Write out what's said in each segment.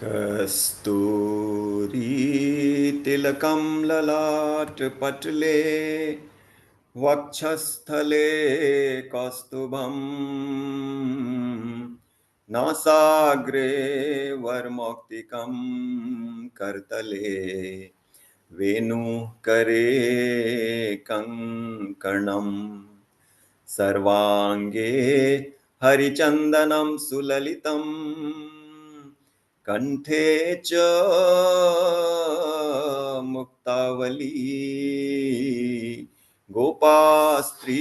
कस्तूरी तिलकं ललाटपटले वक्षस्थले कौस्तुभम् नासाग्रे वर्मौक्तिकं करतले वेणुकरे कङ्कणम् सर्वांगे हरिचन्दनं सुललितम् कंठे च मुक्तावली गोपास्त्री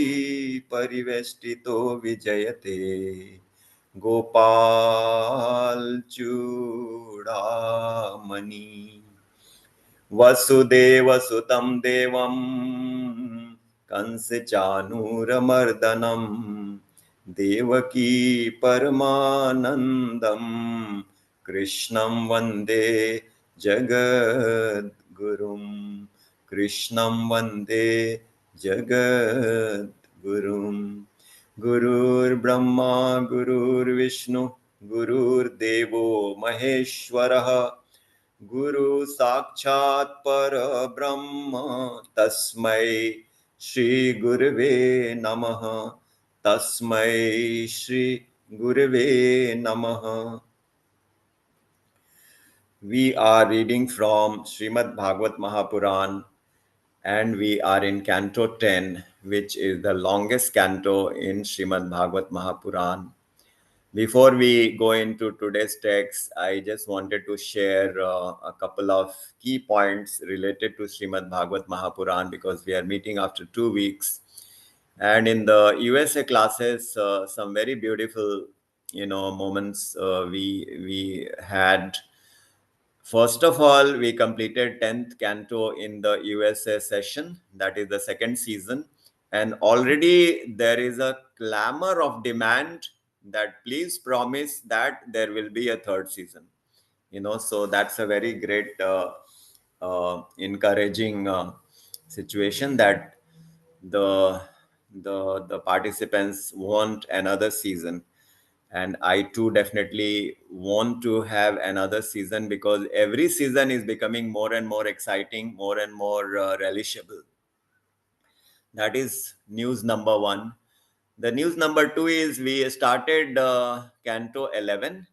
परिवेष्टितो विजयते गोपालचूडामणि वसुदेवसुतं देवं कंसचानूरमर्दनं देवकी परमानन्दं कृष्णं वन्दे जगद्गुरुं कृष्णं वन्दे जगद्गुरुं गुरुर्ब्रह्मा गुरुर्विष्णु गुरुर्देवो महेश्वरः गुरु साक्षात् परब्रह्म तस्मै श्री गुरवे नमः तस्मै श्री गुरवे नमः. We are reading from Srimad Bhagwat Mahapuran and we are in Canto 10, which is the longest canto in Srimad Bhagwat Mahapuran. Before we go into today's text, I just wanted to share a couple of key points related to Srimad Bhagwat Mahapuran because we are meeting after 2 weeks. And in the USA classes, some very beautiful, moments we had. First of all, we completed 10th canto in the USA session, that is the second season. And already there is a clamor of demand that please promise that there will be a third season. So that's a very great, encouraging situation that the the participants want another season, and I too definitely want to have another season because every season is becoming more and more exciting, more and more relishable. That is news number one. The news number two is we started Canto 11,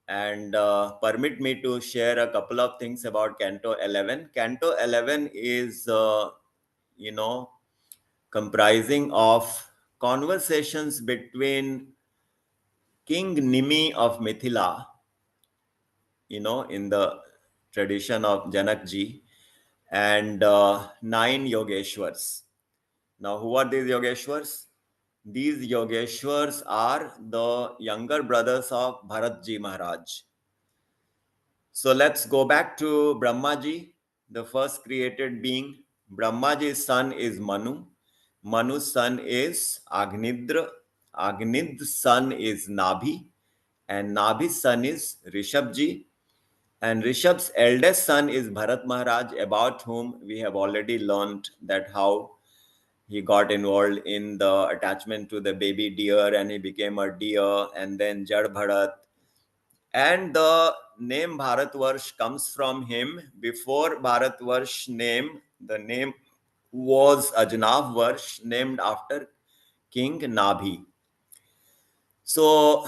and permit me to share a couple of things about Canto 11. Canto 11 is, you know, comprising of conversations between King Nimi of Mithila, in the tradition of Janakji, and 9 Yogeshwars. Now, who are these Yogeshwars? These Yogeshwars are the younger brothers of Bharatji Maharaj. So let's go back to Brahmaji, the first created being. Brahmaji's son is Manu. Manu's son is Agnidra. Agnid's son is Nabhi. And Nabhi's son is Rishabhji. And Rishabh's eldest son is Bharat Maharaj, about whom we have already learned that how he got involved in the attachment to the baby deer and he became a deer, and then Jad Bharat. And the name Bharatvarsh comes from him. Before Bharatvarsh name, the name was Ajnav Varsh, named after King Nabhi. So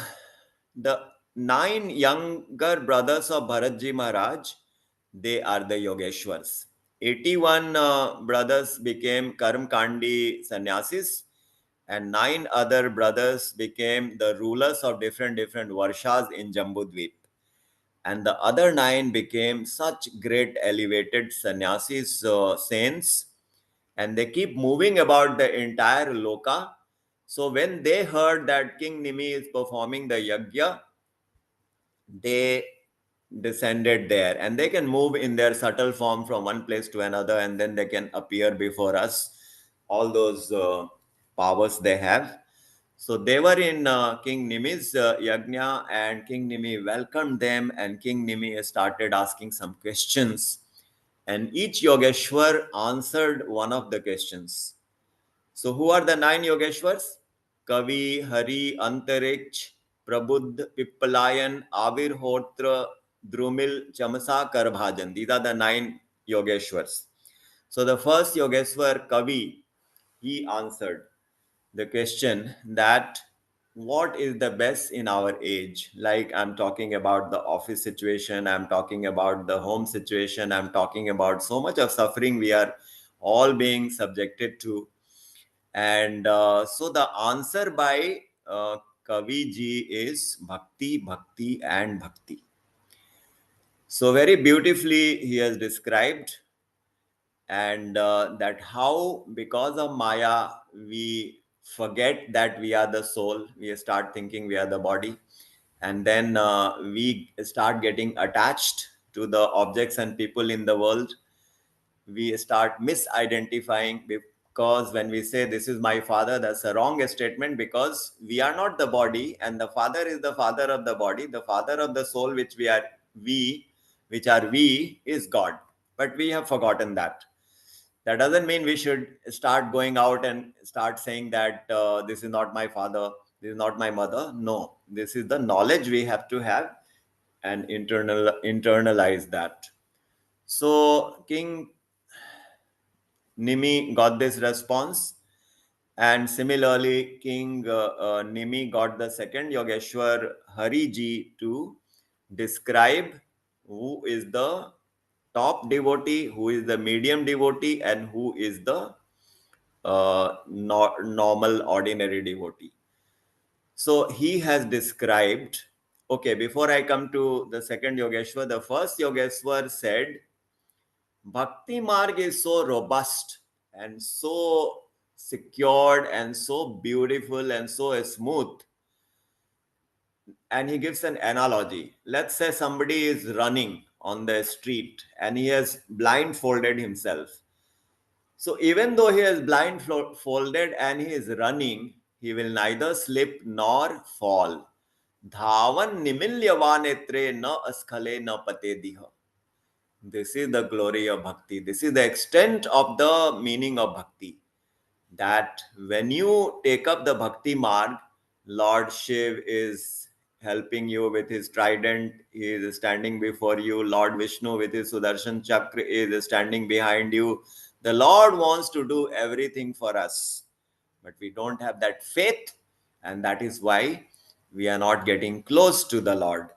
the 9 younger brothers of Bharatji Maharaj, they are the Yogeshwars. 81 brothers became Karmkandi sannyasis, and 9 other brothers became the rulers of different varshas in Jambudvip. And the other 9 became such great elevated sannyasis, saints, and they keep moving about the entire loka. So when they heard that King Nimi is performing the yajna, they descended there, and they can move in their subtle form from one place to another, and then they can appear before us. All those powers they have. So they were in King Nimi's yajna, and King Nimi welcomed them, and King Nimi started asking some questions. And each Yogeshwar answered one of the questions. So who are the 9 Yogeshwars? Kavi, Hari, Antariksh, Prabuddh, Pippalayan, Avirhotra, Drumil, Chamasa, Karbhajan. These are the 9 Yogeshwars. So the first Yogeshwar, Kavi, he answered the question that what is the best in our age? Like I'm talking about the office situation, I'm talking about the home situation, I'm talking about so much of suffering we are all being subjected to. And so the answer by Kavi ji is bhakti, bhakti, and bhakti. So very beautifully he has described, and that how because of Maya we forget that we are the soul. We start thinking we are the body, and then we start getting attached to the objects and people in the world. We start misidentifying, because when we say this is my father, that's a wrong statement, because we are not the body, and the father is the father of the body. The father of the soul, we which are we, is God. But we have forgotten that. That doesn't mean we should start going out and start saying that this is not my father, this is not my mother. No, this is the knowledge we have to have and internalize that. So King Nimi got this response, and similarly, King Nimi got the second Yogeshwar Hariji to describe who is the top devotee, who is the medium devotee, and who is the normal, ordinary devotee. So he has described. Okay, before I come to the second Yogeshwar, the first Yogeshwar said Bhakti Marg is so robust and so secured and so beautiful and so smooth. And he gives an analogy. Let's say somebody is running on the street and he has blindfolded himself. So even though he is blindfolded and he is running, he will neither slip nor fall. Dhavan nimilyavan na askhale na pate diha. This is the glory of bhakti. This is the extent of the meaning of bhakti. That when you take up the bhakti marg, Lord Shiv is helping you with his trident. He is standing before you. Lord Vishnu with his Sudarshan Chakra is standing behind you. The Lord wants to do everything for us. But we don't have that faith. And that is why we are not getting close to the Lord.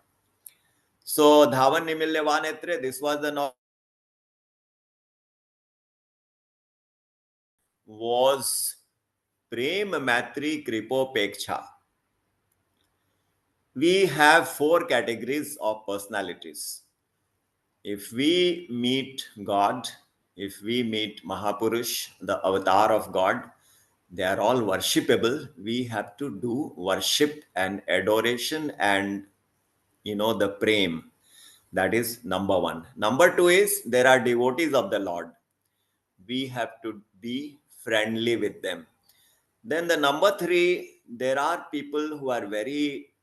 So Dhavan Nimilyavan, this was the was Prem Matri Kripopeksha. We have 4 categories of personalities. If we meet God, if we meet Mahapurush, the avatar of God, they are all worshipable. We have to do worship and adoration and, the prem. That is number 1. Number 2 is there are devotees of the Lord. We have to be friendly with them. Then the number 3, there are people who are very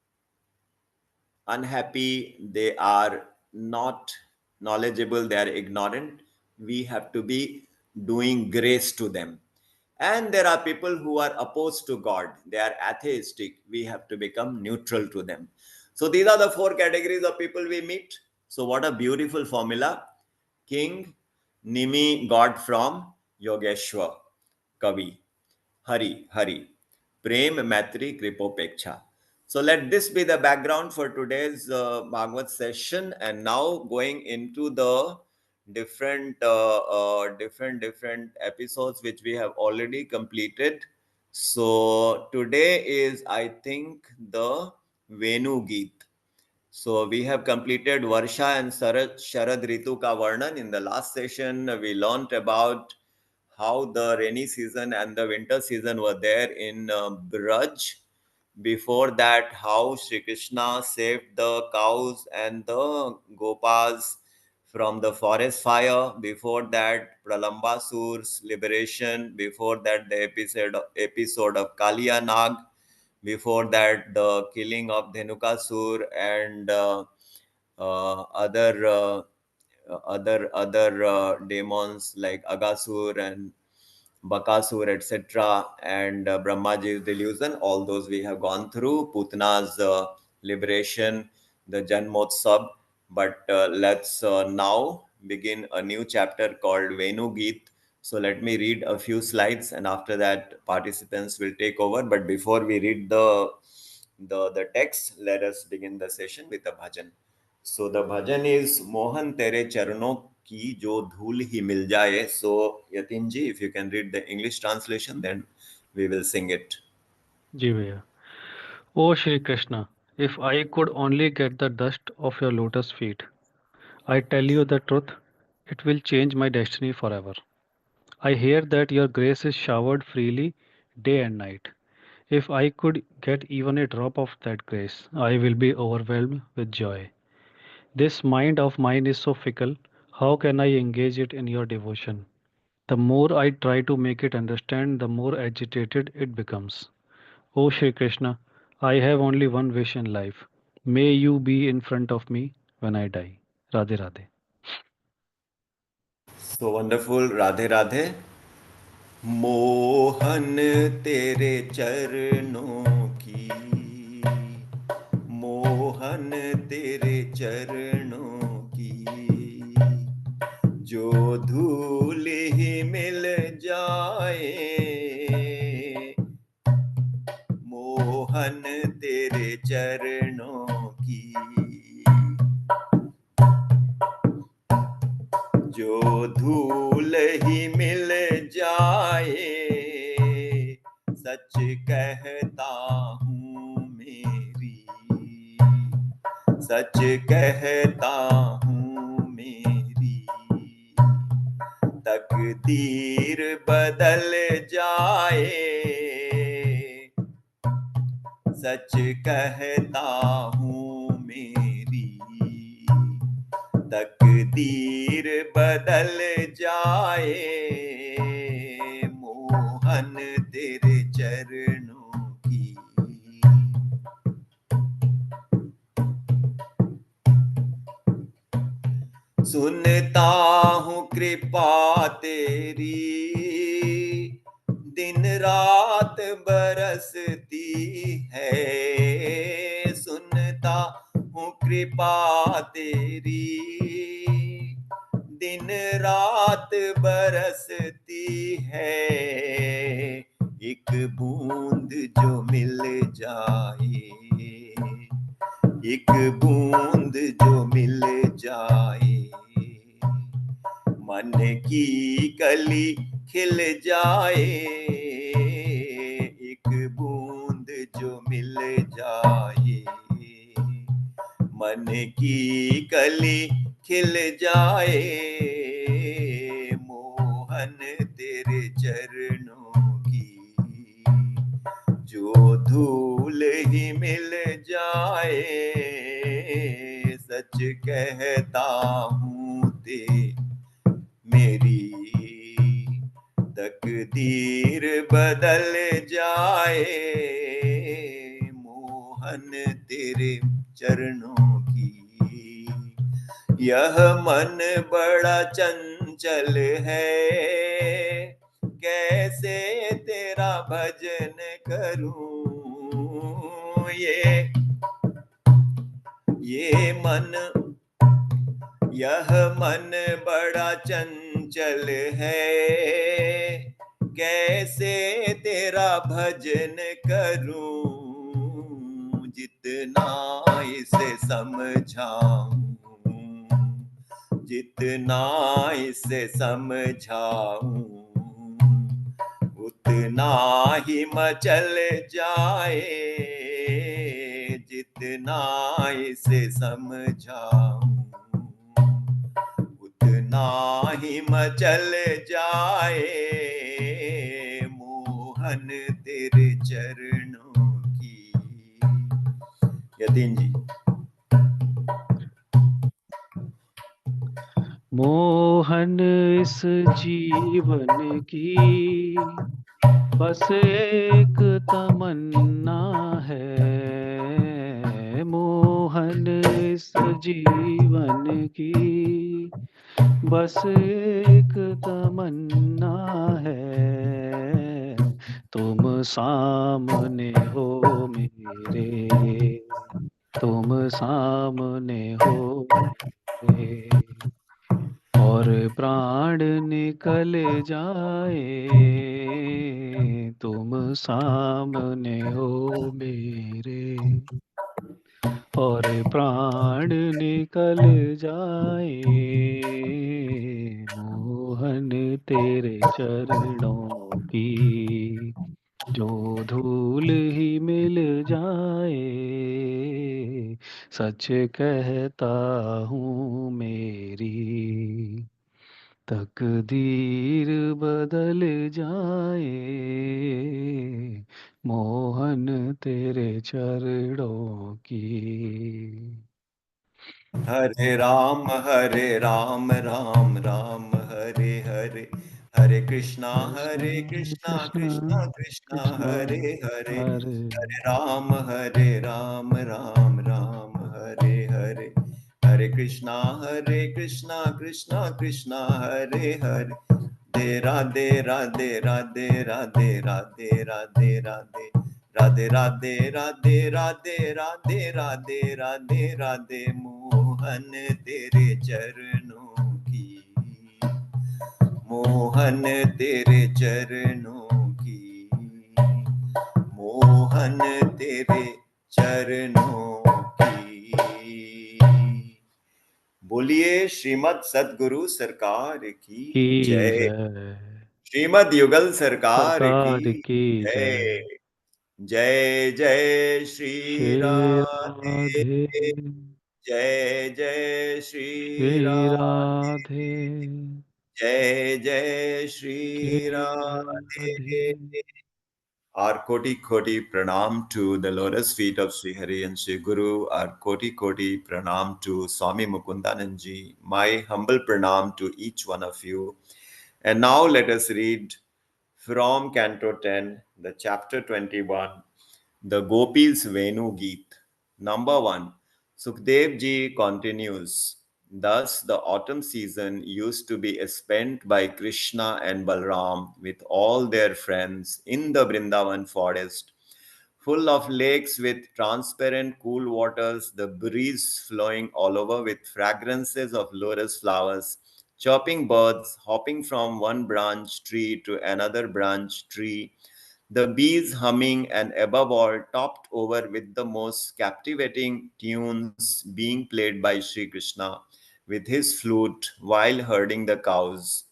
unhappy, they are not knowledgeable, they are ignorant. We have to be doing grace to them. And there are people who are opposed to God, they are atheistic. We have to become neutral to them. So these are the 4 categories of people we meet. So what a beautiful formula King Nimi got from Yogeshwar Kavi. Hari, Prem Matri Kripopeksha. So let this be the background for today's Bhagavad session, and now going into the different episodes which we have already completed. So today is, I think, the Venu Geet. So we have completed Varsha and Sharad Ritu Ka Varnan. In the last session, we learned about how the rainy season and the winter season were there in Braj. Before that, how Sri Krishna saved the cows and the gopas from the forest fire. Before that, Pralambasura's liberation. Before that, the episode of Kaliya Nag. Before that, the killing of Dhenukasur and other demons like Agasur and Bakasur, etc., and Brahmaji's delusion. All those we have gone through. Putna's liberation, the Janmotsav. But let's now begin a new chapter called Venu Geet. So let me read a few slides, and after that, participants will take over. But before we read the text, let us begin the session with a bhajan. So the bhajan is Mohan Tere Charno ki jo dhul hi mil jaye. So Yatin ji, if you can read the English translation, then we will sing it. जी भैया। O Shri Krishna, if I could only get the dust of your lotus feet, I tell you the truth, it will change my destiny forever. I hear that your grace is showered freely day and night. If I could get even a drop of that grace, I will be overwhelmed with joy. This mind of mine is so fickle. How can I engage it in your devotion? The more I try to make it understand, the more agitated it becomes. O Shri Krishna, I have only one wish in life. May you be in front of me when I die. Radhe Radhe. So wonderful, Radhe Radhe. Mohan तेरे चरणों की, मोहन तेरे चरणों की, जो धूल ही मिल जाए, मोहन तेरे चरणों की, जो धूल ही मिल जाए, सच कहता हूँ मेरी, सच कहता हूँ मेरी, तकदीर बदल जाए, सच कहता हूँ मेरी, तकदीर बदल जाए, मोहन तेरे चरणों की। सुनता हूँ कृपा तेरी, दिन रात बरसती है, सुनता हूँ कृपा तेरी, दिन रात बरसती है, एक बूंद जो मिल जाए, एक बूंद जो मिल जाए, मन की कली खिल जाए, एक बूंद जो मिल जाए, मन की कली खिल जाए, मोहन तेरे चरणों की, जो धूल ही मिल जाए, सच कहता हूँ ते मेरी, तकदीर बदल जाए, मोहन तेरे चरणों की। यह मन बड़ा चंचल है, कैसे तेरा भजन करूं, ये मन, यह मन बड़ा चंचल है, कैसे तेरा भजन करूं, जितना इसे समझाऊं, जितना इसे समझाऊं, उतना ही मचल जाए, जितना इसे समझाऊं, उतना ही मचल जाए, मोहन तेरे चरणों की। यतीन जी। मोहन इस जीवन की बस एक तमन्ना है, मोहन इस जीवन की बस एक तमन्ना है, तुम सामने हो मेरे, तुम सामने हो मेरे, और प्राण निकल जाए, तुम सामने हो मेरे, और प्राण निकल जाए, मोहन तेरे चरणों की जो धूल ही मिल जाए, सच कहता हूँ मेरी तकदीर बदल जाए, मोहन तेरे चरणों की। हरे राम राम राम हरे हरे, हरे कृष्णा कृष्ण कृष्णा कृष्ण कृष्णा कृष्णा कृष्ण हरे हरे, हरे, हरे राम राम राम हरे हरे, हरे कृष्णा कृष्णा कृष्णा हरे हरे, राधे राधे राधे राधे राधे राधे राधे राधे राधे राधे राधे राधे राधे राधे राधे, मोहन तेरे चरणों की, मोहन तेरे चरणों की, मोहन तेरे चरणों की। बोलिए श्रीमद सद्गुरु सरकार की की जय। जय। श्रीमद युगल सरकार की सरकार की जय। जय। जय जय श्री श्री राधे, राधे, जय जय श्री श्री राधे, राधे, जय जय Shri Shri Radhe. Radhe. Our koti koti pranam to the lotus feet of Sri Hari and Sri Guru. Our koti koti pranam to Swami Mukundananji. My humble pranam to each one of you. And now let us read from Canto 10, the chapter 21, the Gopis Venu Geet. Number 1. Sukhdev ji continues. Thus, the autumn season used to be spent by Krishna and Balram with all their friends in the Vrindavan forest, full of lakes with transparent cool waters, the breeze flowing all over with fragrances of lotus flowers, chirping birds hopping from one branch tree to another branch tree, the bees humming, and above all, topped over with the most captivating tunes being played by Sri Krishna with his flute while herding the cows.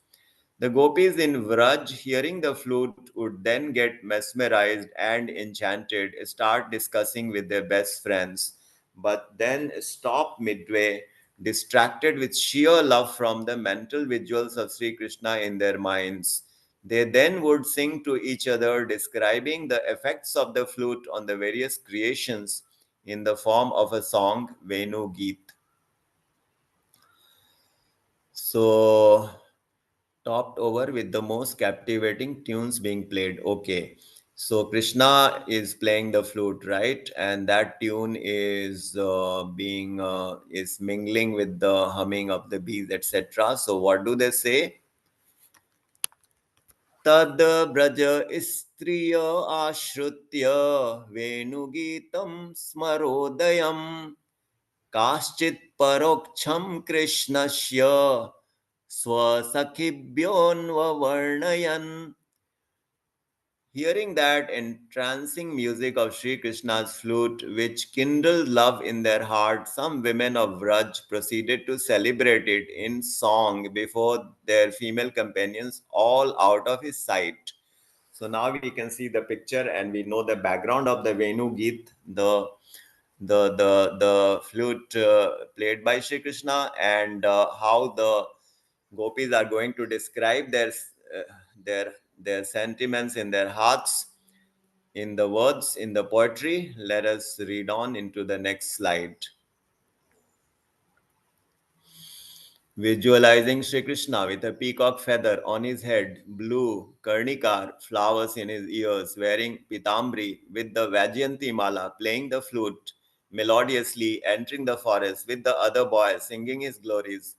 The gopis in Vraj, hearing the flute, would then get mesmerized and enchanted, start discussing with their best friends, but then stop midway, distracted with sheer love from the mental visuals of Sri Krishna in their minds. They then would sing to each other, describing the effects of the flute on the various creations in the form of a song, Venu Geet. So, topped over with the most captivating tunes being played. Okay. So Krishna is playing the flute, right? And that tune is being is mingling with the humming of the bees, etc. So what do they say? Tad braja istriya ashrutya venugitam smarodayam काश्चित् परोक्षं कृष्णस्य स्वसखिभ्योऽन्ववर्णयन्. Hearing that entrancing music of Sri Krishna's flute, which kindled love in their hearts, some women of Vraj proceeded to celebrate it in song before their female companions, all out of his sight. So now we can see the picture and we know the background of the Venu Geet, the flute played by Sri Krishna, and how the gopis are going to describe uh, their sentiments in their hearts in the words in the poetry. Let us read on into the next slide. Visualizing Sri Krishna with a peacock feather on his head, blue karnikar flowers in his ears, wearing pitambri with the Vajyanti mala, playing the flute melodiously, entering the forest with the other boys, singing his glories,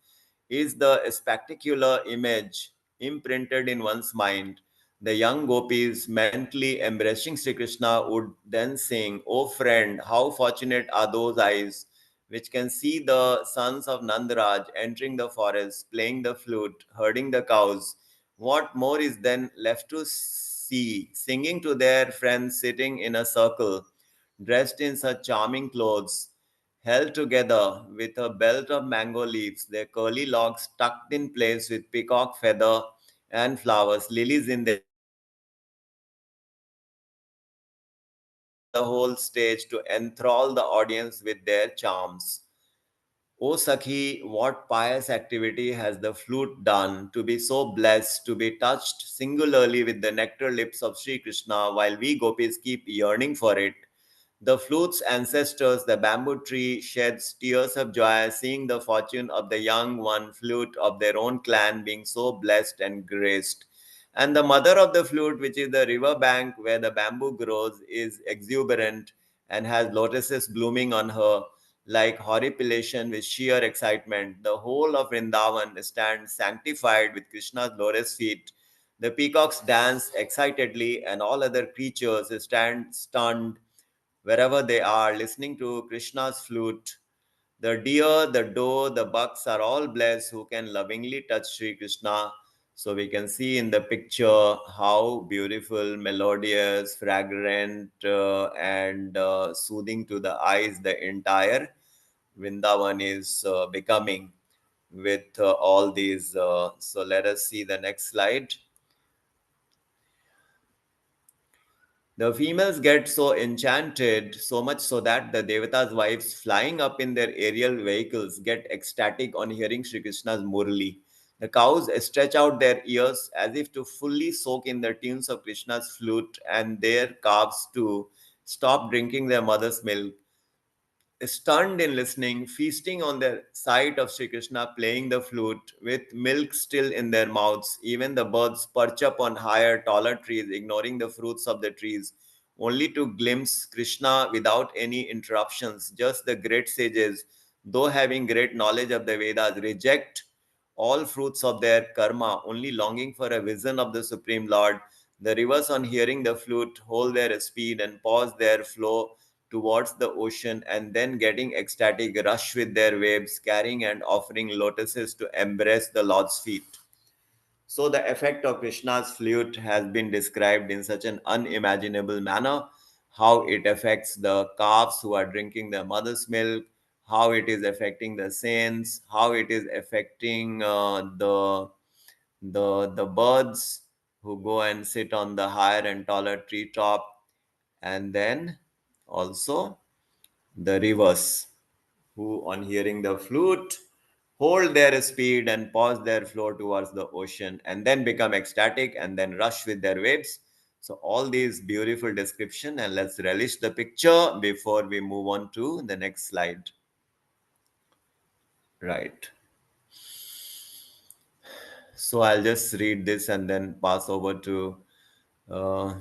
is the spectacular image imprinted in one's mind. The young gopis, mentally embracing Sri Krishna, would then sing, "O friend, how fortunate are those eyes which can see the sons of Nandaraj entering the forest, playing the flute, herding the cows. What more is then left to see? Singing to their friends sitting in a circle, dressed in such charming clothes, held together with a belt of mango leaves, their curly locks tucked in place with peacock feather and flowers, lilies in their hair, filling the whole stage to enthrall the audience with their charms. O Sakhi, what pious activity has the flute done to be so blessed to be touched singularly with the nectar lips of Sri Krishna while we gopis keep yearning for it? The flute's ancestors, the bamboo tree, sheds tears of joy seeing the fortune of the young one flute of their own clan being so blessed and graced. And the mother of the flute, which is the river bank where the bamboo grows, is exuberant and has lotuses blooming on her like horripilation with sheer excitement. The whole of Vrindavan stands sanctified with Krishna's lotus feet. The peacocks dance excitedly, and all other creatures stand stunned wherever they are, listening to Krishna's flute. The deer, the doe, the bucks are all blessed who can lovingly touch Sri Krishna. So we can see in the picture how beautiful, melodious, fragrant, and soothing to the eyes the entire Vrindavan is becoming with all these. So let us see the next slide. The females get so enchanted, so much so that the Devata's wives flying up in their aerial vehicles get ecstatic on hearing Sri Krishna's Murli. The cows stretch out their ears as if to fully soak in the tunes of Krishna's flute, and their calves too stop drinking their mother's milk, stunned in listening, feasting on the sight of Sri Krishna playing the flute with milk still in their mouths. Even the birds perch up on higher, taller trees, ignoring the fruits of the trees, only to glimpse Krishna without any interruptions. Just the great sages, though having great knowledge of the Vedas, reject all fruits of their karma, only longing for a vision of the Supreme Lord. The rivers, on hearing the flute, hold their speed and pause their flow towards the ocean, and then getting ecstatic, rush with their waves, carrying and offering lotuses to embrace the Lord's feet. So, the effect of Krishna's flute has been described in such an unimaginable manner, how it affects the calves who are drinking their mother's milk, how it is affecting the saints, how it is affecting the birds who go and sit on the higher and taller treetop, and then also the rivers, who, on hearing the flute, hold their speed and pause their flow towards the ocean, and then become ecstatic and then rush with their waves. So, all these beautiful description, and let's relish the picture before we move on to the next slide. Right. So, I'll just read this and then pass over to uh,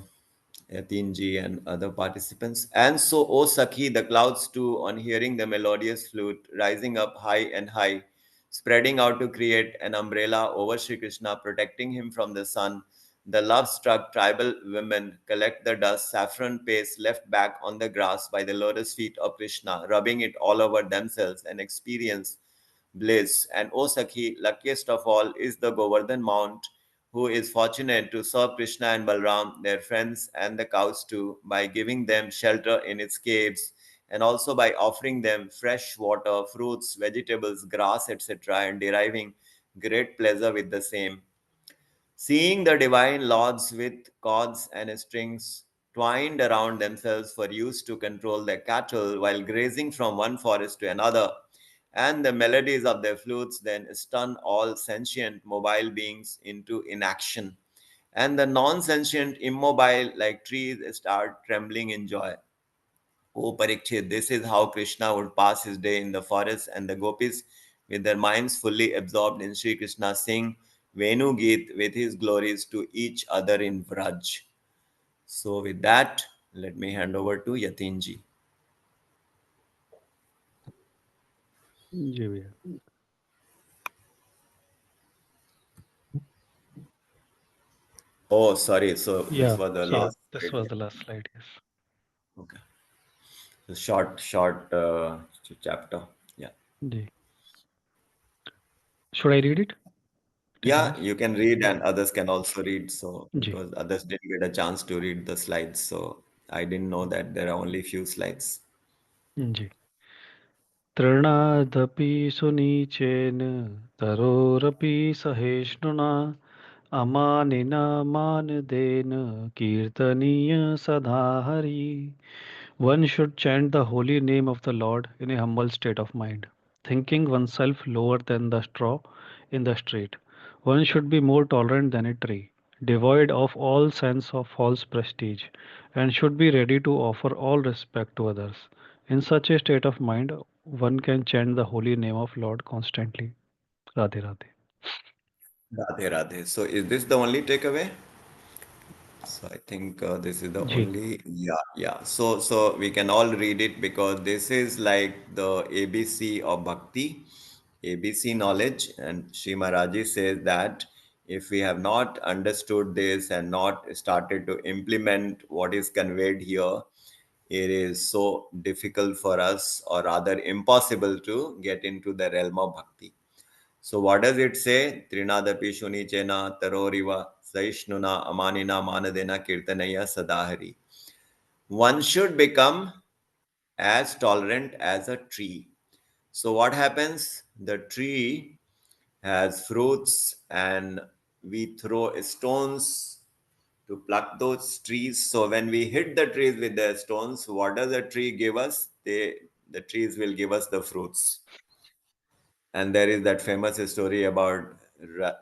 Yatinji and other participants. And so, O Sakhi, the clouds too, on hearing the melodious flute, rising up high and high, spreading out to create an umbrella over Sri Krishna, protecting him from the sun. The love struck tribal women collect the dust, saffron paste left back on the grass by the lotus feet of Krishna, rubbing it all over themselves and experience bliss. And O Sakhi, luckiest of all is the Govardhan Mount, who is fortunate to serve Krishna and Balram, their friends, and the cows too, by giving them shelter in its caves, and also by offering them fresh water, fruits, vegetables, grass, etc., and deriving great pleasure with the same. Seeing the divine lords with cords and strings twined around themselves for use to control their cattle while grazing from one forest to another, and the melodies of their flutes then stun all sentient mobile beings into inaction, and the non sentient immobile like trees start trembling in joy. O Parikshit, this is how Krishna would pass his day in the forest, and the gopis, with their minds fully absorbed in Sri Krishna, sing Venu Geet with his glories to each other in Vraj. So, with that, let me hand over to Yatinji. जी भैया। Oh, sorry. So this Yeah, was the so last this slide. was the last slide, yes. Okay. So short chapter. Yeah. Ji. Should I read it? Taking Yeah, this? you can read and others can also read. So ji, because others didn't get a chance to read the slides, so I didn't know that there are only few slides. जी. तृणादपि सुनीचेन तरोरपि सहिष्णुना अमानिना मानदेन कीर्तनीय सदा Hari. One should chant the holy name of the Lord in a humble state of mind, thinking oneself lower than the straw in the street. One should be more tolerant than a tree, devoid of all sense of false prestige, and should be ready to offer all respect to others. In such a state of mind, one can chant the holy name of Lord constantly. Radhe Radhe. Radhe Radhe. So is this the only takeaway? So I think this is the Ji. only, yeah, yeah. So we can all read it because this is like the ABC of Bhakti, ABC knowledge. And Sri Maharaji says that if we have not understood this and not started to implement what is conveyed here, it is so difficult for us, or rather impossible, to get into the realm of Bhakti. So what does it say? Trinadapi Shunichena Taroriva Saishnuna Amanina Manadena Kirtanaya Sadahari. One should become as tolerant as a tree. So what happens? The tree has fruits and we throw stones to pluck those trees. So when we hit the trees with the stones, what does the tree give us? The trees will give us the fruits. And there is that famous story about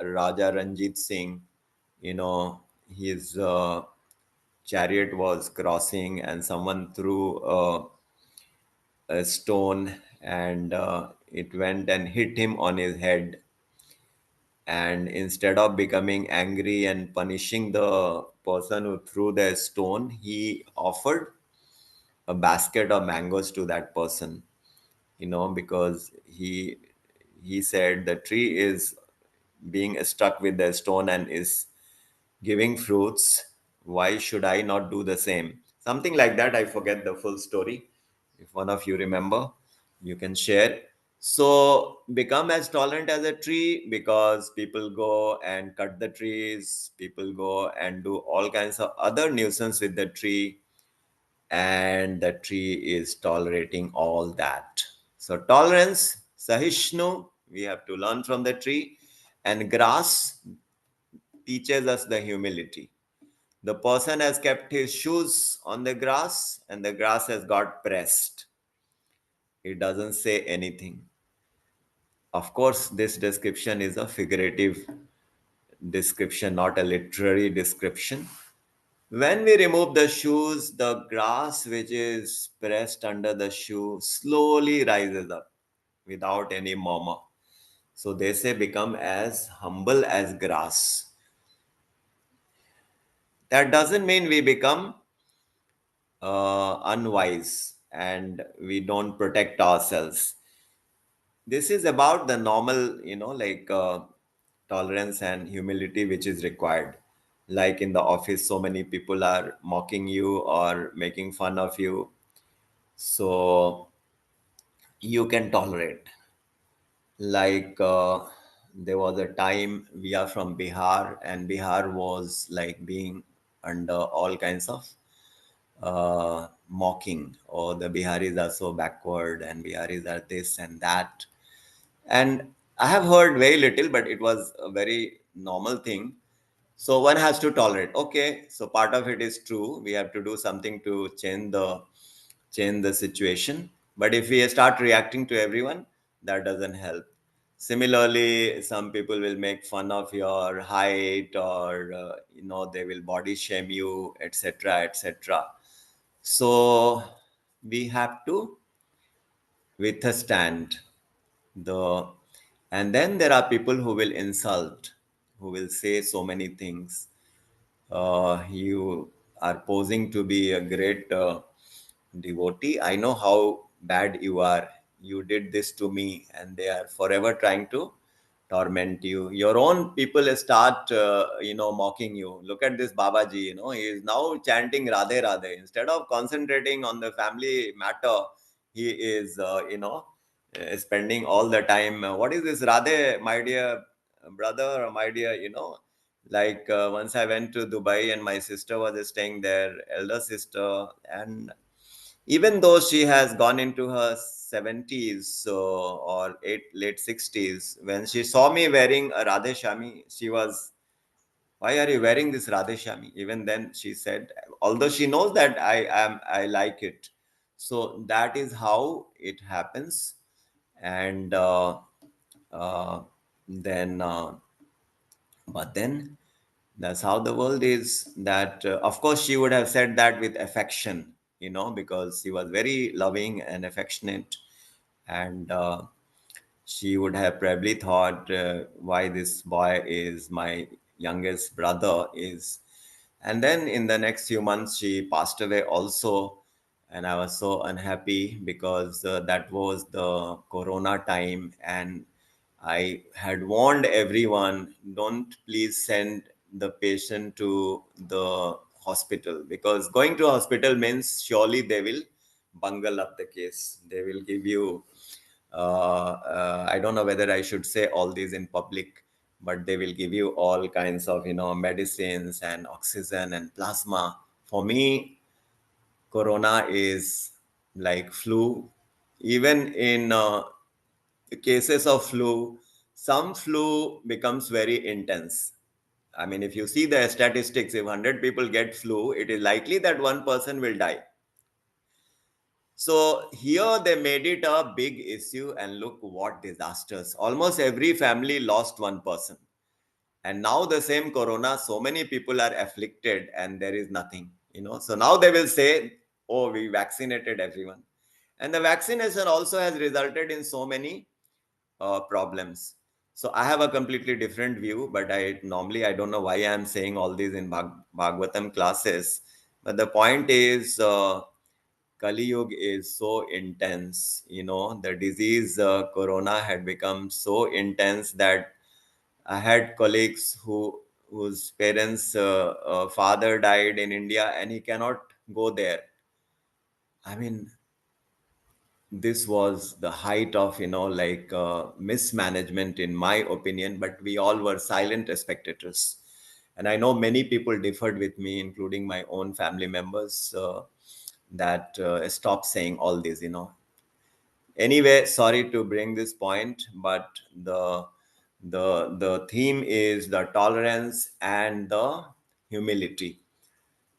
Raja Ranjit Singh. You know, his chariot was crossing, and someone threw a stone, and it went and hit him on his head. And instead of becoming angry and punishing the person who threw the stone, he offered a basket of mangoes to that person. Because he said the tree is being stuck with the stone and is giving fruits. Why should I not do the same? Something like that. I forget the full story. If one of you remember, you can share. So become as tolerant as a tree, because people go and cut the trees, people go and do all kinds of other nuisance with the tree, and the tree is tolerating all that. So tolerance, Sahishnu, we have to learn from the tree, and grass teaches us the humility. The person has kept his shoes on the grass and the grass has got pressed. It doesn't say anything. Of course, this description is a figurative description, not a literary description. When we remove the shoes, the grass which is pressed under the shoe slowly rises up without any murmur. So they say become as humble as grass. That doesn't mean we become unwise and we don't protect ourselves. This is about the normal, like tolerance and humility which is required. Like in the office, so many people are mocking you or making fun of you. So you can tolerate. Like there was a time, we are from Bihar, and Bihar was like being under all kinds of mocking, or the Biharis are so backward and Biharis are this and that. And I have heard very little, but it was a very normal thing. So one has to tolerate. Okay, so part of it is true. We have to do something to change the situation. But if we start reacting to everyone, that doesn't help. Similarly, some people will make fun of your height, or they will body shame you, etc., etc. So we have to withstand the, and then there are people who will insult, who will say so many things. You are posing to be a great devotee. I know how bad you are. You did this to me, and they are forever trying to torment you. Your own people start, mocking you. Look at this Babaji, he is now chanting Radhe Radhe. Instead of concentrating on the family matter, he is, spending all the time. What is this Radhe, my dear brother, or my dear, like once I went to Dubai and my sister was staying there, elder sister, and even though she has gone into her 70s, or late 60s, when she saw me wearing a Radhe Shami, she was, why are you wearing this Radhe Shami? Even then she said, although she knows that I like it. So that is how it happens. And uh, then but then that's how the world is. That of course she would have said that with affection, because she was very loving and affectionate. And she would have probably thought, why this boy is my youngest brother is. And then in the next few months she passed away also. And I was so unhappy because that was the corona time, and I had warned everyone, don't please send the patient to the hospital, because going to hospital means surely they will bungle up the case. They will give you, I don't know whether I should say all these in public, but they will give you all kinds of, medicines and oxygen and plasma. For me, corona is like flu. Even in cases of flu, some flu becomes very intense. I mean, if you see the statistics, if 100 people get flu, it is likely that one person will die. So here they made it a big issue, and look what disasters. Almost every family lost one person. And now the same corona, so many people are afflicted and there is nothing, So now they will say, oh, we vaccinated everyone. And the vaccination also has resulted in so many problems. So I have a completely different view, but I don't know why I'm saying all these in Bhagavatam classes. But the point is, Kali Yuga is so intense. The disease corona had become so intense that I had colleagues whose parents father died in India and he cannot go there. I mean, this was the height of like mismanagement in my opinion, but we all were silent spectators. And I know many people differed with me, including my own family members, that stopped saying all this. Anyway, sorry to bring this point, but the theme is the tolerance and the humility.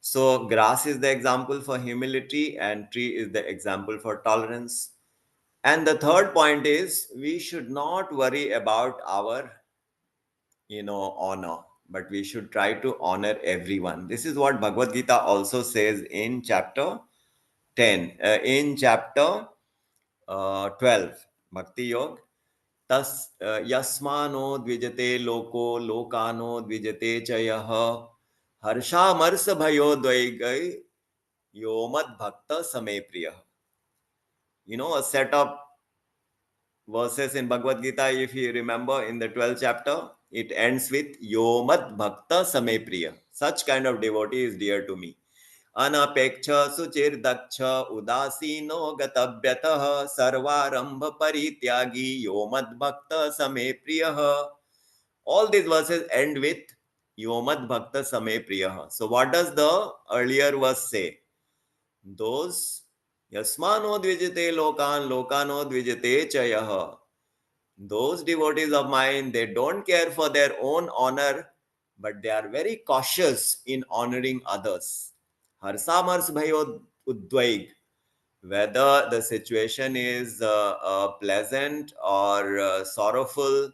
So grass is the example for humility and tree is the example for tolerance. And the third point is we should not worry about our, honor, but we should try to honor everyone. This is what Bhagavad Gita also says in chapter 10, in chapter 12, Bhakti Yog. Tas yasmano dvijate loko lokano dvijate chayah harsha marsa bhayo dvaigai yomad bhakta same priya. A set of verses in Bhagavad Gita, if you remember, in the 12th chapter, it ends with Yomad Bhakta Same Priya. Such kind of devotee is dear to me. Anapeksha suchir daksha udasino gatavyatah sarvarambha parityagi yomad bhakta same priyaha. All these verses end with Yomad bhakta same priyaha. So what does the earlier verse say? Those yasmano dvijate lokan lokano dvijate chayah. Those devotees of mine, they don't care for their own honor, but they are very cautious in honoring others. Harsamars bhayo udvaig. Whether the situation is pleasant or sorrowful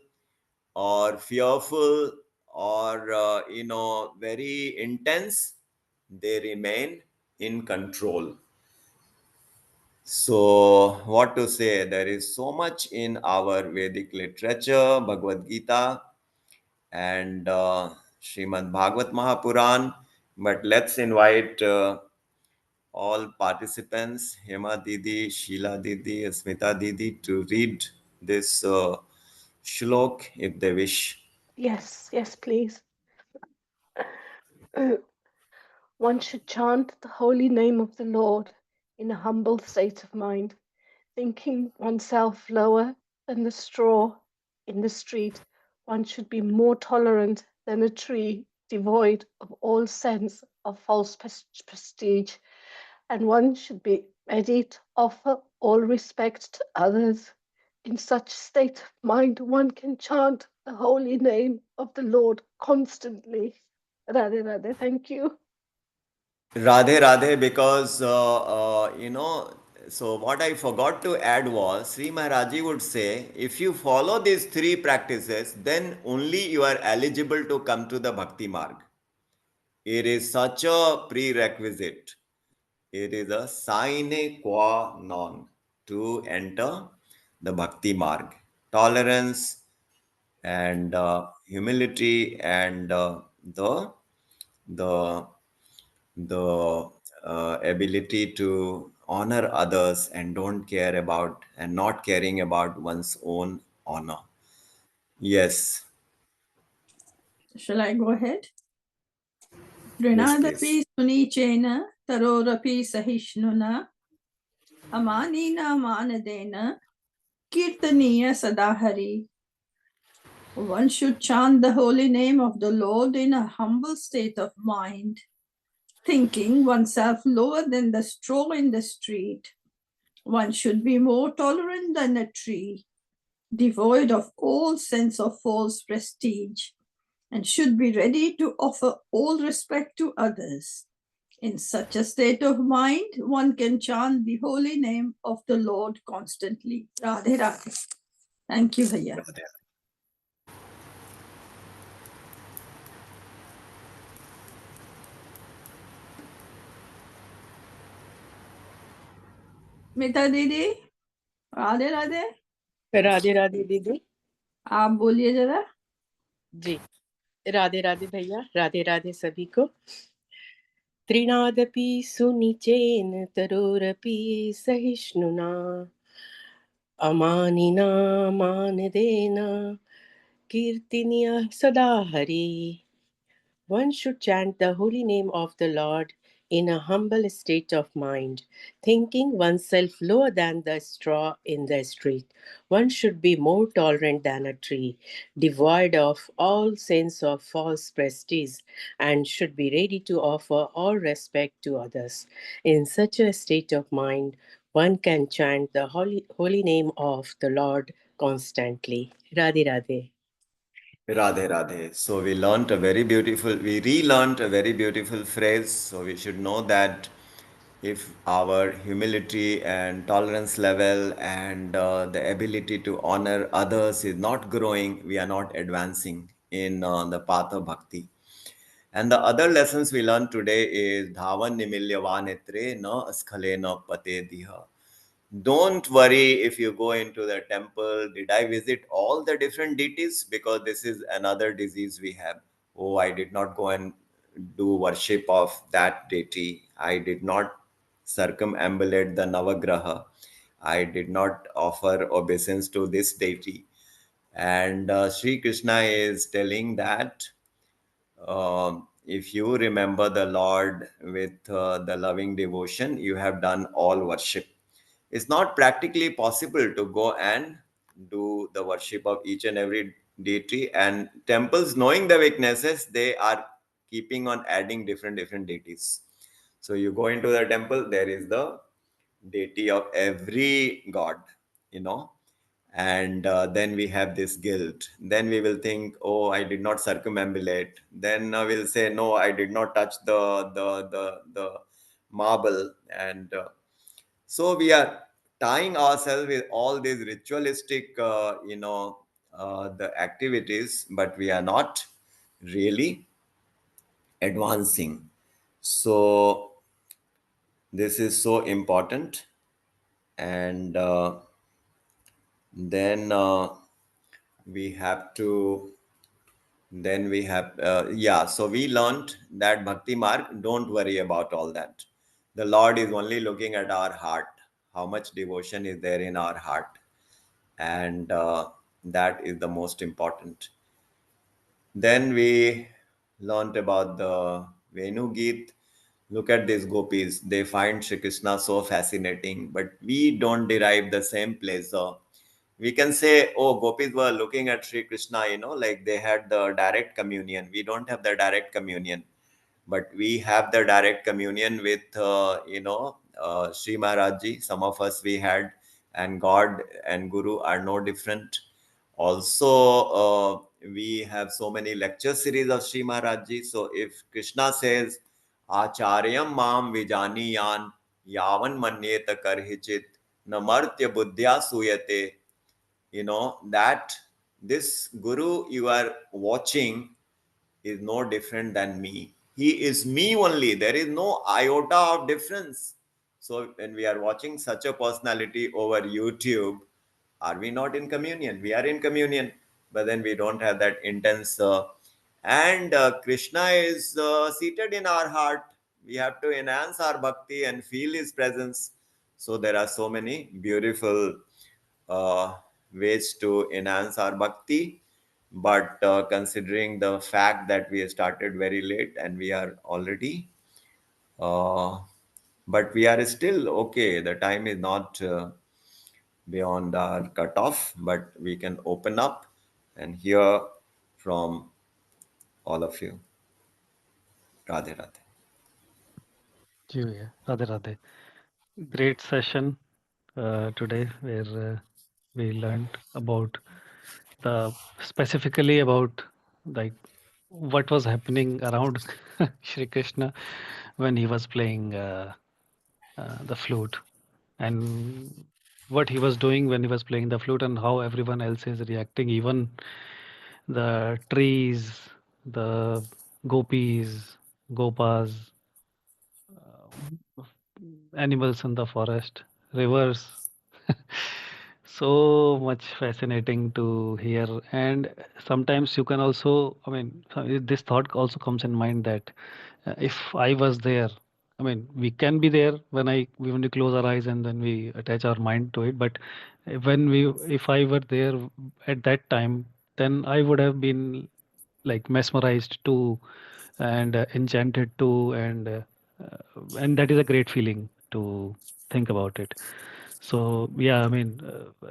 or fearful or very intense, they remain in control. So, what to say? There is so much in our Vedic literature, Bhagavad Gita, and Srimad Bhagavat Mahapuran. But let's invite all participants, Hema Didi, Sheila Didi, Smita Didi, to read this shlok if they wish. Yes, yes, please. One should chant the holy name of the Lord in a humble state of mind, thinking oneself lower than the straw in the street. One should be more tolerant than a tree, devoid of all sense of false prestige, and one should be ready to offer all respect to others. In such state of mind, one can chant the holy name of the Lord constantly. Radhe Radhe, thank you. Radhe Radhe, because so what I forgot to add was Sri Maharaji would say, if you follow these three practices, then only you are eligible to come to the Bhakti Marg. It is such a prerequisite. It is a sine qua non to enter the Bhakti Marg. Tolerance and humility and the the ability to honor others and don't care about and not caring about one's own honor. Yes, Shall I go ahead? yes, Trinadapi please. sunichena tarorapi sahishnuna amanina manadena kirtaniya sadahari. One should chant the holy name of the Lord in a humble state of mind, thinking oneself lower than the straw in the street. One should be more tolerant than a tree, devoid of all sense of false prestige, and should be ready to offer all respect to others. In such a state of mind, one can chant the holy name of the Lord constantly. Radhe Radhe. Thank you, Bhaiya. मीता दीदी, राधे राधे. राधे राधे दीदी. आप बोलिए जरा. जी, राधे राधे भैया, राधे राधे सभी को. त्रिनादपि सुनिचेन तरोरपि सहिष्णुना अमानिना मानदेन कीर्तिनिया सदा Hari. One should chant the holy name of the Lord in a humble state of mind, thinking oneself lower than the straw in the street. One should be more tolerant than a tree, devoid of all sense of false prestige, and should be ready to offer all respect to others. In such a state of mind, one can chant the holy name of the Lord constantly. Radhe Radhe. Radhe Radhe. So we relearned a very beautiful phrase. So we should know that if our humility and tolerance level and the ability to honor others is not growing, we are not advancing in the path of bhakti. And the other lessons we learned today is dhavan nimilya vanetre na askhale na pate diha. Don't worry if you go into the temple. Did I visit all the different deities? Because this is another disease we have. Oh, I did not go and do worship of that deity. I did not circumambulate the Navagraha. I did not offer obeisance to this deity. And Sri Krishna is telling that if you remember the Lord with the loving devotion, you have done all worship. It's not practically possible to go and do the worship of each and every deity. And temples, knowing the weaknesses, they are keeping on adding different deities. So you go into the temple, there is the deity of every god, you know, and then we have this guilt. Then we will think, oh, I did not circumambulate. Then we'll say, no, I did not touch the marble. And so we are tying ourselves with all these ritualistic the activities, but we are not really advancing. So this is so important. And then we have to then we have so we learned that bhakti marg, don't worry about all that. The Lord is only looking at our heart, how much devotion is there in our heart. And That is the most important. Then we learnt about the Venu Geet. Look at these gopis. They find Shri Krishna so fascinating, but we don't derive the same pleasure. We can say, oh, gopis were looking at Shri Krishna, like they had the direct communion. We don't have the direct communion, but we have the direct communion with, Sri Maharaj Ji. Some of us we had, and God and Guru are no different. Also, we have so many lecture series of Sri Maharaj Ji. So if Krishna says, Acharyam mam vijaniyan yavan manyeta karhichit namartya buddhya suyate, that this Guru you are watching is no different than me. He is me only. There is no iota of difference. So when we are watching such a personality over YouTube, are we not in communion? We are in communion, but then we don't have that intense. And Krishna is seated in our heart. We have to enhance our bhakti and feel his presence. So there are so many beautiful uh, ways to enhance our bhakti. But considering the fact that we started very late and we are already, uh, but we are still okay. The time is not beyond our cutoff, but we can open up and hear from all of you. Radhe Radhe. Yeah, Radhe Radhe. Great session today where we learned about specifically about like what was happening around Shri Krishna when he was playing the flute, and what he was doing when he was playing the flute, and how everyone else is reacting, even the trees, the gopis, gopas, animals in the forest, rivers. So much fascinating to hear. And sometimes you can also, I mean, this thought also comes in mind that if I was there, I mean, we can be there when we close our eyes and then we attach our mind to it. But if I were there at that time, then I would have been like mesmerized too, and enchanted too, and that is a great feeling to think about it. So yeah, I mean,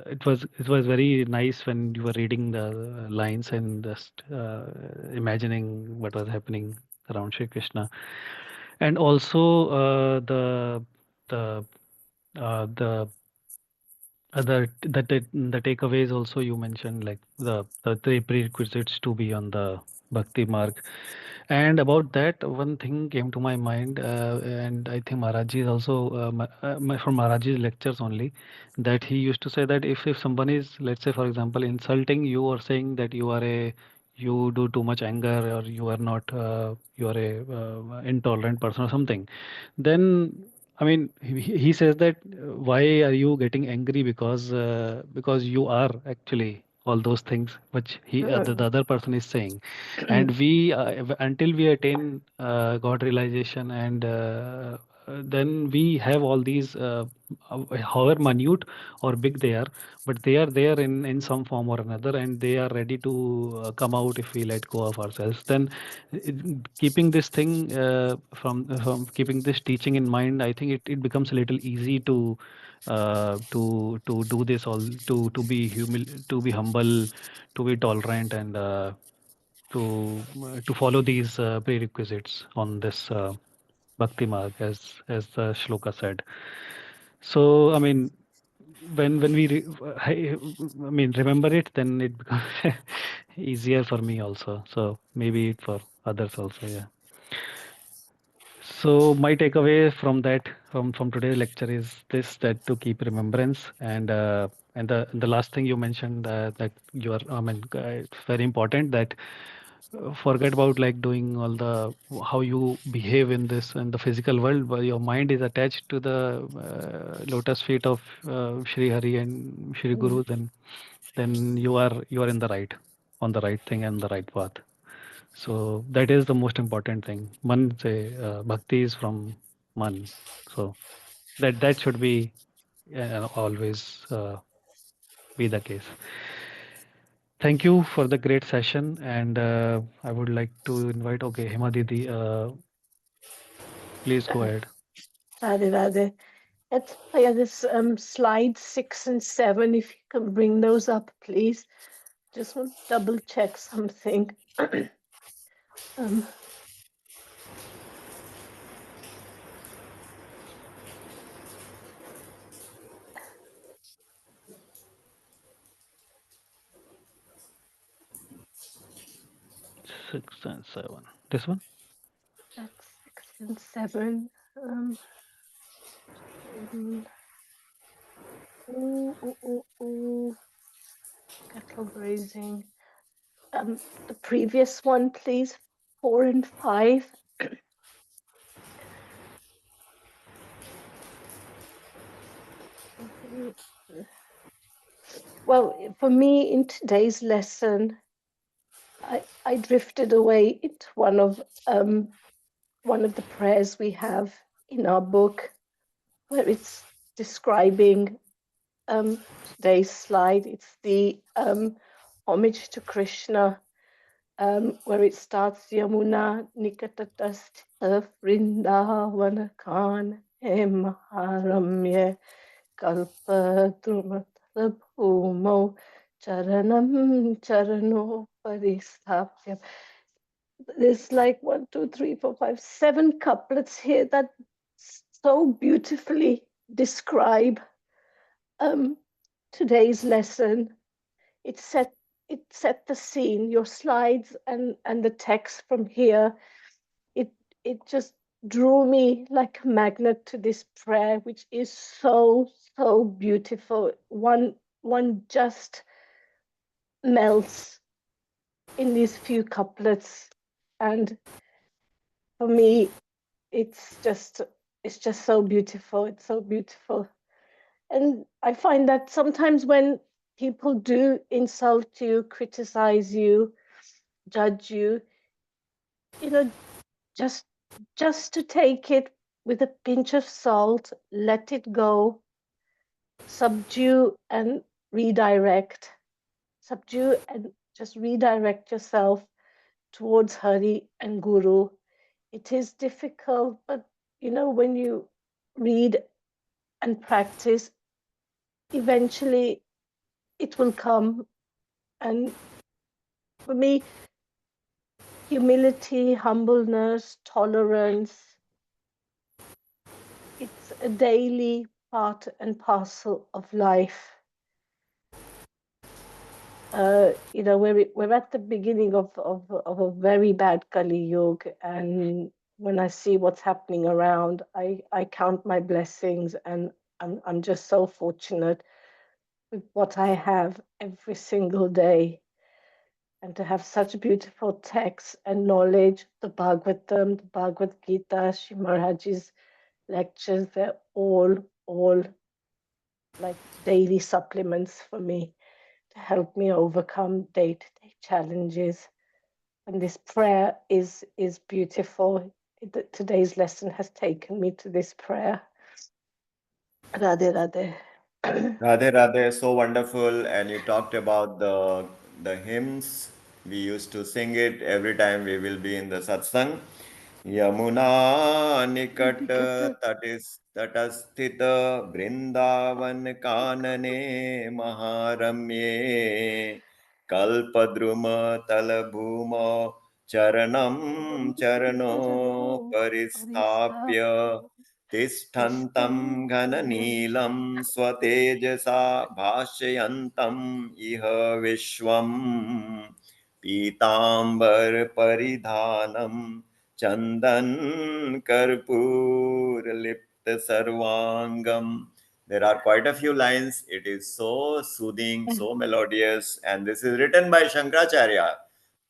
it was very nice when you were reading the lines and just imagining what was happening around Shri Krishna, and also the the the takeaways also you mentioned, like the three prerequisites to be on the bhakti mark. And about that, one thing came to my mind, and I think Maharaj is also from Maharaj's lectures only, that he used to say that if someone is, let's say for example, insulting you or saying that you do too much anger, or you are not you are a intolerant person or something, then I mean, he says that why are you getting angry, because you are actually all those things which the other person is saying. And we until we attain God realization, and then we have all these however minute or big they are, but they are there in some form or another, and they are ready to come out if we let go of ourselves. Then keeping this thing from keeping this teaching in mind, I think it becomes a little easy to do this all, to be humble, to be tolerant, and to follow these prerequisites on this bhakti marg, as the shloka said. So I mean, when we I mean remember it, then it becomes easier for me also. So maybe for others also, yeah. So my takeaway from from today's lecture is this: that to keep remembrance, and the last thing you mentioned, that you are, I mean, it's very important that forget about like doing all the how you behave in the physical world, but your mind is attached to the lotus feet of Shri Hari and Shri Guru. Then you are on the right thing and the right path. So that is the most important thing. Man say bhakti is from man. So that should be always be the case. Thank you for the great session, and I would like to invite. Okay, Hema Didi, please go ahead. Radhe Radhe. This slide 6 and 7, if you can bring those up, please. Just want to double check something. um, 6 and 7. This one? that's 6 and 7. Kettle grazing. The previous one, please. 4 and 5. Well, for me, in today's lesson, I drifted away into one of the prayers we have in our book, where it's describing today's slide. It's the homage to Krishna, where it starts Yamuna Nikatatastha Vrindavana Khan Maharamya Kalpa Drumatalabhumo Charanam Charano Paristapyam. There's like 1, 2, 3, 4, 5, 7 couplets here that so beautifully describe today's lesson. It set the scene. Your slides and the text from here, it just drew me like a magnet to this prayer, which is so beautiful. One just melts in these few couplets, and for me, it's just so beautiful. It's so beautiful. And I find that sometimes when people do insult you, criticize you, judge you, just to take it with a pinch of salt, let it go, subdue and redirect. Subdue and just redirect yourself towards Hari and Guru. It is difficult, but when you read and practice, eventually it will come. And for me, humility, humbleness, tolerance, it's a daily part and parcel of life. We're at the beginning of a very bad Kali Yuga, and when I see what's happening around, I count my blessings, and I'm just so fortunate with what I have every single day, and to have such beautiful texts and knowledge. The Bhagavatam, the Bhagavad Gita, Shri Maharaj's lectures, they're all like daily supplements for me to help me overcome day-to-day challenges. And this prayer is beautiful. Today's lesson has taken me to this prayer. Radhe Radhe. Radhe Radhe, so wonderful. And you talked about the hymns. We used to sing it every time we will be in the satsang. Yamuna nikat tatasthita Vrindavan kanane maharamye kalpadruma talabhumo charanam charano paristapya तिष्ठन्तं घननीलं स्वतेजसा भाषयन्तं इह विश्वं पीताम्बरपरिधानं चन्दनकर्पूरलिप्तसर्वाङ्गम्. There are quite a few lines. It is so soothing, so melodious, and this is written by Shankaracharya.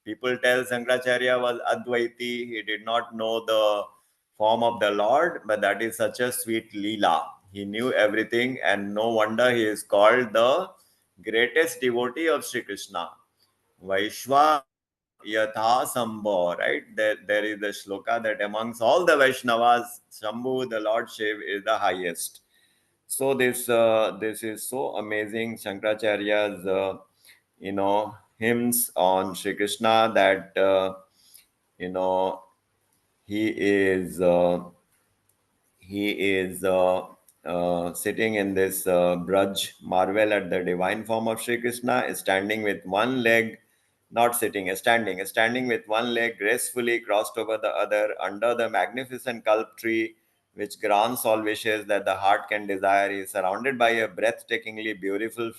People tell Shankaracharya was Advaiti. He did not know the form of the Lord, but that is such a sweet Leela. He knew everything, and no wonder he is called the greatest devotee of Sri Krishna. Vaishva Yatha Sambho, right? There is the shloka that amongst all the Vaishnavas, Shambhu, the Lord Shiv, is the highest. So this is so amazing. Shankaracharya's hymns on Shri Krishna that you know he is sitting in this Braj marvel at the divine form of Shri Krishna, is standing with one leg, not sitting, is standing with one leg gracefully crossed over the other under the magnificent kalp tree, which grants all wishes that the heart can desire. He is surrounded by a breathtakingly beautiful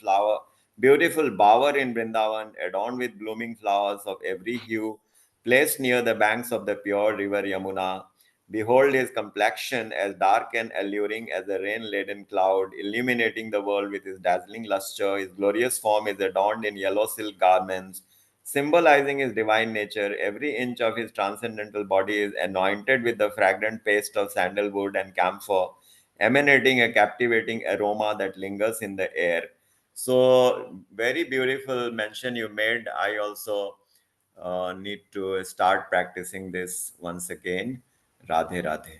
bower in Vrindavan, adorned with blooming flowers of every hue, placed near the banks of the pure river Yamuna. Behold his complexion, as dark and alluring as a rain-laden cloud, illuminating the world with his dazzling luster. His glorious form is adorned in yellow silk garments, symbolizing his divine nature. Every inch of his transcendental body is anointed with the fragrant paste of sandalwood and camphor, emanating a captivating aroma that lingers in the air. So, very beautiful mention you made. I also need to start practicing this once again. Radhe Radhe.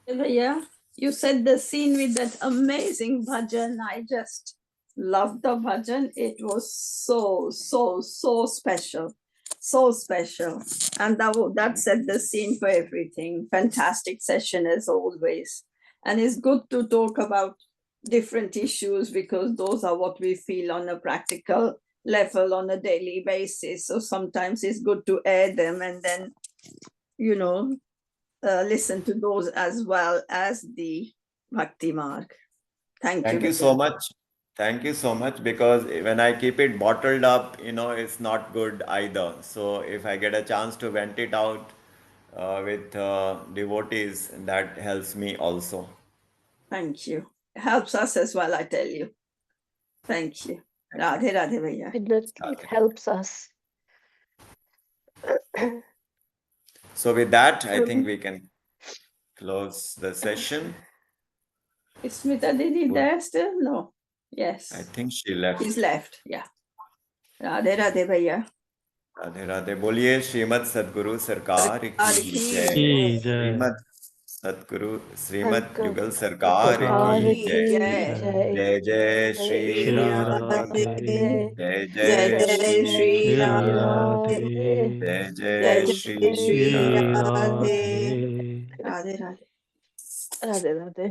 Yeah, you said the scene with that amazing bhajan. I just loved the bhajan. It was so special. So special. And that set the scene for everything. Fantastic session as always. And it's good to talk about different issues because those are what we feel on a practical level on a daily basis. So sometimes it's good to air them and then, listen to those as well as the bhakti mark. Thank you so much. Thank you so much, because when I keep it bottled up, it's not good either. So if I get a chance to vent it out with devotees, that helps me also. Thank you. It helps us as well, I tell you. Thank you. Radhe Radhe Bhaiya. It helps us. So with that, I think we can close the session. Is Smita Didi there still? No. Yes. I think she left. She's left. Yeah. Radhe Radhe Bhaiya. Radhe Radhe बोलिए श्रीमद सद्गुरु सरकार की जय। की जय। श्रीमद सद्गुरु श्रीमद सद्गुरु युगल सरकार सरकार की की जय। जय। जय जय श्री राधे। जय जय श्री राधे। जय जय श्री राधे। राधे राधे। राधे राधे।